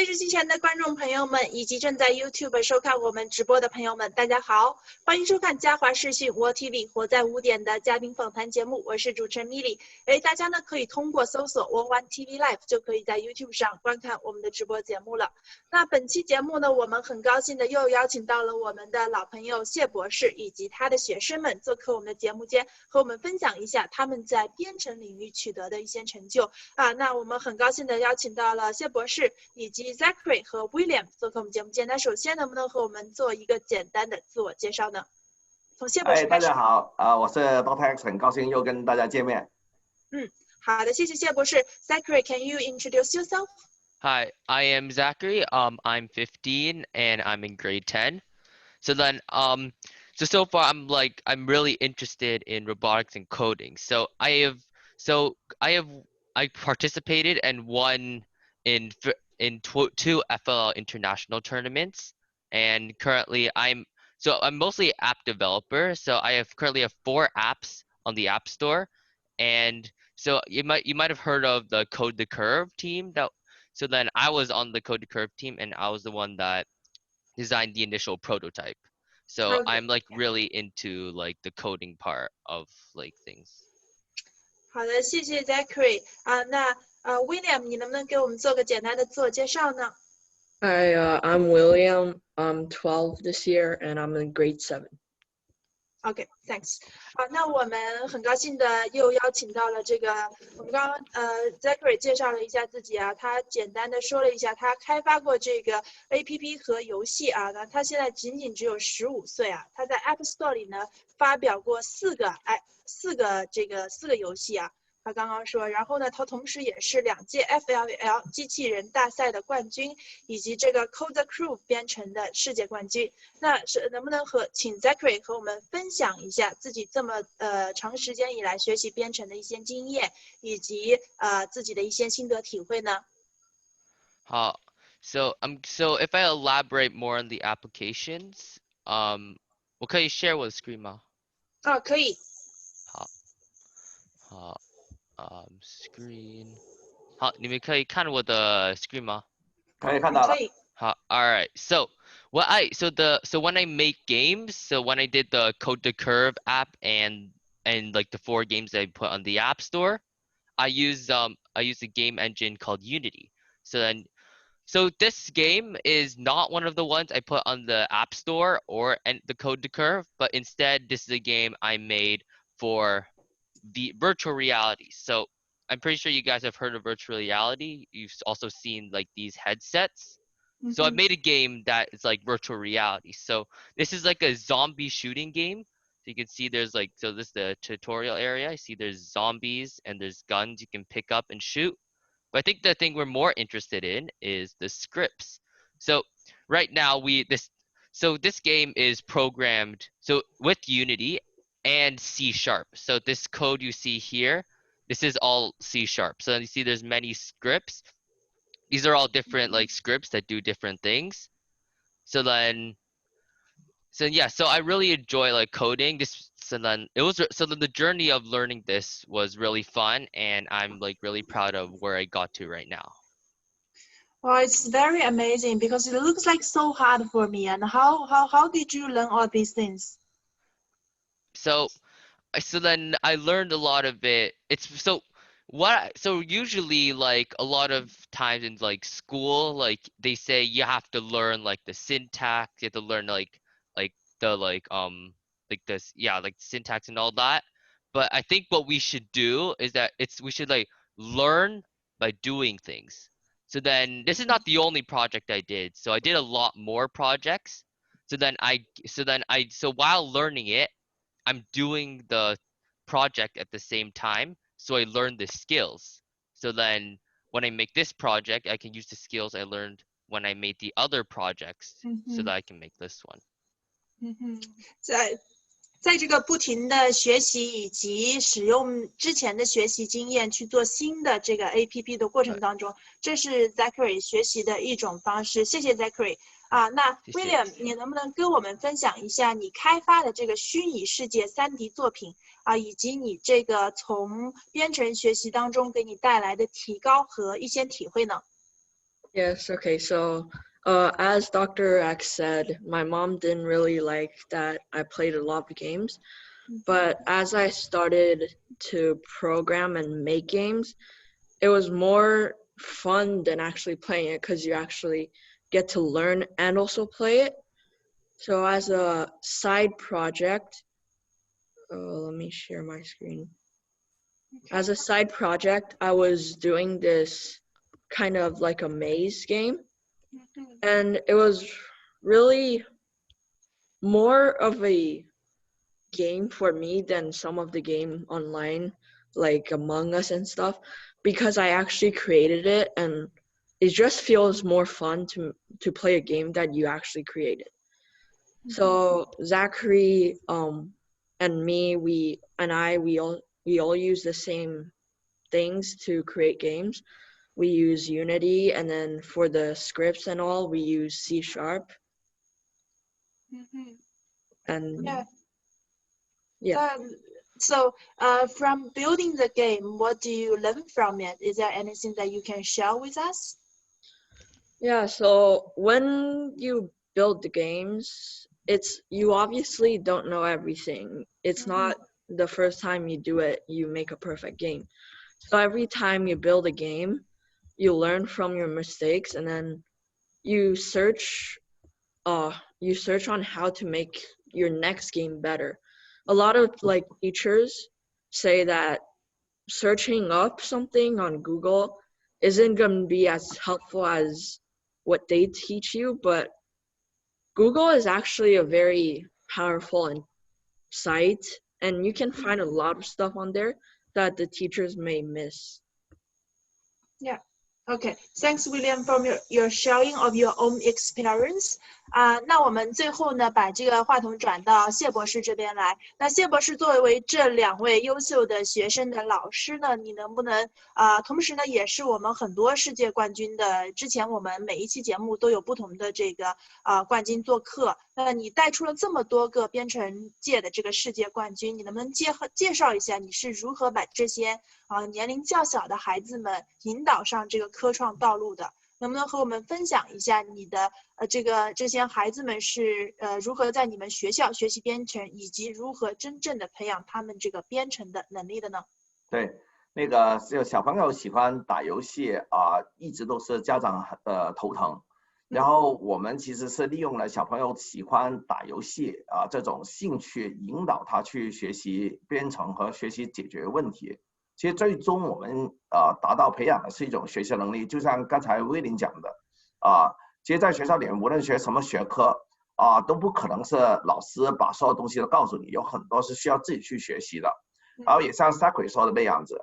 电视机前的观众朋友们，以及正在 YouTube 收看我们直播的朋友们，大家好，欢迎收看嘉华视讯 wowtv 活在5点的嘉宾访谈节目，我是主持人 Milly。大家呢可以通过搜索 wow1tvlive 就可以在 YouTube 上观看我们的直播节目了。那本期节目呢，我们很高兴的又邀请到了我们的老朋友谢博士以及他的学生们做客我们的节目间，和我们分享一下他们在编程领域取得的一些成就那我们很高兴的邀请到了谢博士以及 Zachary 和 William 做客我们节目间。那首先能不能和我们做一个简单的自我介绍呢？从谢博士开始。大家好，我是 Dr. X， 很高兴又跟大家见面。好的，谢谢谢博士。Zachary, can you introduce yourself? Hi, I am Zachary. I'm 15 and I'm in grade 10. So far I'm really interested in robotics and coding. I participated and won in 2 FLL international tournaments, and currently I'm mostly an app developer. So I currently have 4 apps on the App Store, and so you might have heard of the Code the Curve team. So then I was on the Code the Curve team, and I was the one that designed the initial prototype. So I'm really into the coding part of things. 好的，谢谢 Zachary 那William 你能不能给我们做个简单的自我介绍呢？ Hi, I'm William. I'm 12 this year and I'm in grade 7. Okay, thanks. 那我们很高兴的又邀请到了我们刚刚Zachary 介绍了一下自己他简单的说了一下他开发过这个 APP 和游戏那他现在仅仅只有15岁他在 App Store 里呢发表过4个游戏他刚刚说，然后呢，他同时也是2届 FLL 机器人大赛的冠军，以及这个 Code the Curve 编程的世界冠军。那能不能请 Zachary 和我们分享一下自己这么长时间以来学习编程的一些经验，以及自己的一些心得体会呢？好 So if I elaborate more on the applications, 我可以 share 我的 screen 吗？可以。好。Screen 好，你们可以看我的 screen 吗？可以看到了。好 Alright, so when I make games, so when I did the Code the Curve app and the 4 games that I put on the App Store, I use a game engine called Unity. So this game is not one of the ones I put on the App Store or the Code the Curve, but instead this is a game I made for the virtual reality. So I'm pretty sure you guys have heard of virtual reality. You've also seen these headsets. So I made a game that is like virtual reality. So this is like a zombie shooting game. So you can see there's so this is the tutorial area. I see there's zombies and there's guns you can pick up and shoot. But I think the thing we're more interested in is the scripts. So right now this game is programmed with Unity and C#. So this code you see here, this is all C#. So you see there's many scripts. These are all different scripts that do different things. So I really enjoy coding this. So then the journey of learning this was really fun, and I'm really proud of where I got to right now. Well, it's very amazing because it looks like so hard for me. And how did you learn all these things? So then I learned a lot of it. So usually a lot of times in school, they say you have to learn the syntax, you have to learn syntax and all that. But I think what we should do is that we should learn by doing things. So then this is not the only project I did. So I did a lot more projects. So while learning it, I'm doing the project at the same time, so I learned the skills. So then when I make this project, I can use the skills I learned when I made the other projects, so that I can make this one. 在这个不停的学习以及使用之前的学习经验去做新的这个 APP 的过程当中，这是 Zachary 学习的一种方式。谢谢 Zachary。那 William， 你能不能跟我们分享一下你开发的这个虚拟世界3D 作品以及你这个从编程学习当中给你带来的提高和一些体会呢？ Yes, okay, so as Dr. X said, my mom didn't really like that I played a lot of games, but as I started to program and make games, it was more fun than actually playing it because you actually get to learn and also play it. So as a side project, let me share my screen. As a side project, I was doing this kind of like a maze game, and it was really more of a game for me than some of the game online, like Among Us and stuff, because I actually created it, and it just feels more fun to play a game that you actually created. So Zachary and me, we all use the same things to create games. We use Unity, and then for the scripts and all, we use C#. And yeah. So from building the game, what do you learn from it? Is there anything that you can share with us? Yeah, so when you build the games, you obviously don't know everything. It's not the first time you do it, you make a perfect game. So every time you build a game, you learn from your mistakes, and then you search on how to make your next game better. A lot of like teachers say that searching up something on Google isn't going to be as helpful as what they teach you, but Google is actually a very powerful site, and you can find a lot of stuff on there that the teachers may miss. Yeah. Okay, thanks, William, for your sharing of your own experience. 那我们最后呢，把这个话筒转到谢博士这边来。那谢博士作为这2位优秀的学生的老师呢，你能不能同时呢，也是我们很多世界冠军的，之前我们每一期节目都有不同的这个冠军做客。那你带出了这么多个编程界的这个世界冠军，你能不能介绍一下你是如何把这些年龄较小的孩子们引导上这个科创道路的？能不能和我们分享一下你的这些孩子们是如何在你们学校学习编程，以及如何真正的培养他们这个编程的能力的呢？对，那个小朋友喜欢打游戏一直都是家长的头疼。然后我们其实是利用了小朋友喜欢打游戏这种兴趣，引导他去学习编程和学习解决问题。其实最终我们达到培养的是一种学习能力，就像刚才威廉讲的其实在学校里面无论学什么学科都不可能是老师把所有东西都告诉你，有很多是需要自己去学习的。然后也像 Zachary 说的那样子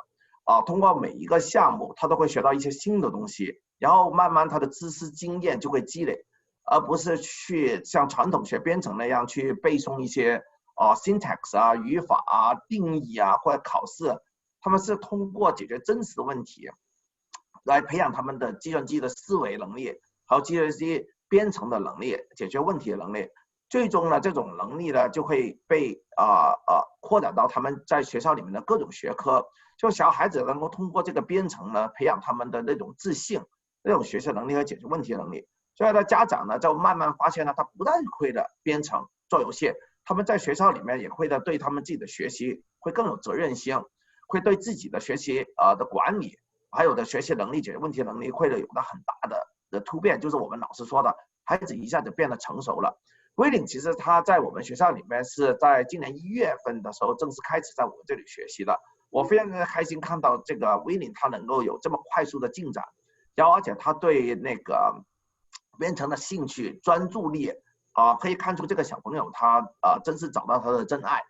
通过每一个项目他都会学到一些新的东西，然后慢慢他的知识经验就会积累，而不是去像传统学编程那样去背诵一些syntax 语法定义或者考试。他们是通过解决真实的问题来培养他们的计算机的思维能力，还有计算机编程的能力，解决问题的能力。最终呢，这种能力呢就会被扩展到他们在学校里面的各种学科。就小孩子能够通过这个编程呢，培养他们的那种自信、那种学习能力和解决问题的能力。所以呢，家长呢就慢慢发现呢，他不但会的编程做游戏，他们在学校里面也会的对他们自己的学习会更有责任心，会对自己的学习的管理，还有的学习能力、解决问题能力会有的很大的突变，就是我们老师说的，孩子一下子变得成熟了。威廉其实他在我们学校里面是在今年1月份的时候正式开始在我们这里学习的。我非常的开心看到这个威廉他能够有这么快速的进展，然后而且他对那个编程的兴趣、专注力可以看出这个小朋友他真是找到他的真爱。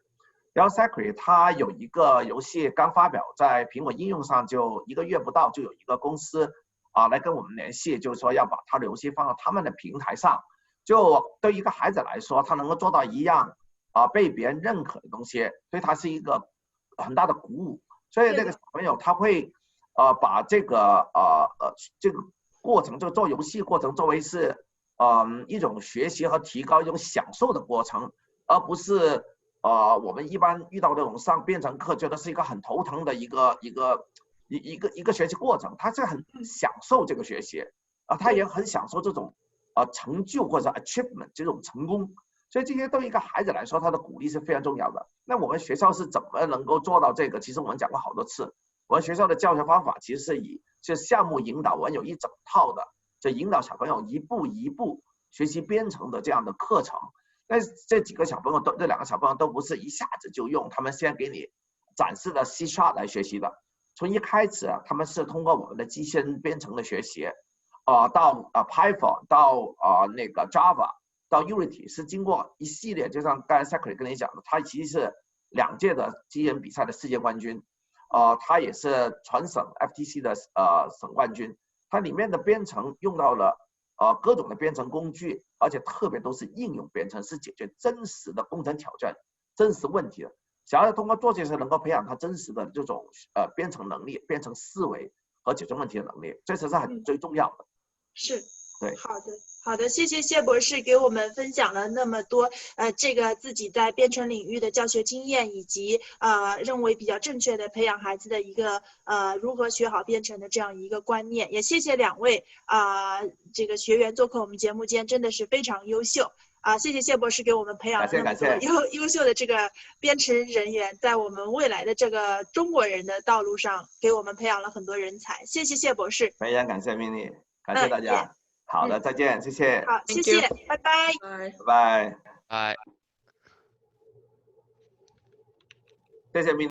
然后 Zachary 他有一个游戏刚发表在苹果应用上，就1个月不到，就有一个公司来跟我们联系，就是说要把他的游戏放到他们的平台上。就对一个孩子来说，他能够做到一样被别人认可的东西，对他是一个很大的鼓舞。所以这个小朋友他会把这个过程，这个做游戏过程作为是一种学习和提高、一种享受的过程，而不是我们一般遇到这种上编程课觉得是一个很头疼的一个学习过程。他是很享受这个学习他也很享受这种成就或者 achievement 这种成功。所以这些对一个孩子来说，他的鼓励是非常重要的。那我们学校是怎么能够做到这个？其实我们讲过好多次，我们学校的教学方法其实是项目引导，我们有一整套的，就引导小朋友一步一步学习编程的这样的课程。那这几个小朋友这2个小朋友都不是一下子就用他们先给你展示的 C# 来学习的，从一开始他们是通过我们的机器人编程的学习，到Python 到那个 Java 到 Unity 是经过一系列，就像刚才 Secretary 跟你讲的，他其实是2届的机器人比赛的世界冠军，他也是全省 FTC 的省冠军。它里面的编程用到了各种的编程工具，而且特别都是应用编程，是解决真实的工程挑战、真实问题的。想要通过做这些能够培养他真实的这种编程能力、编程思维和解决问题的能力，这才是最重要的。是，对，好的，谢谢谢博士给我们分享了那么多这个自己在编程领域的教学经验，以及认为比较正确的培养孩子的一个如何学好编程的这样一个观念。也谢谢2位这个学员做客我们节目间，真的是非常优秀。谢谢谢博士给我们培养了那么多优秀的这个编程人员，在我们未来的这个中国人的道路上，给我们培养了很多人才。谢谢谢博士，非常感谢 Mini， 感谢大家。好的，再见，谢谢。好，谢谢，拜拜。拜拜。拜。谢谢 Mini。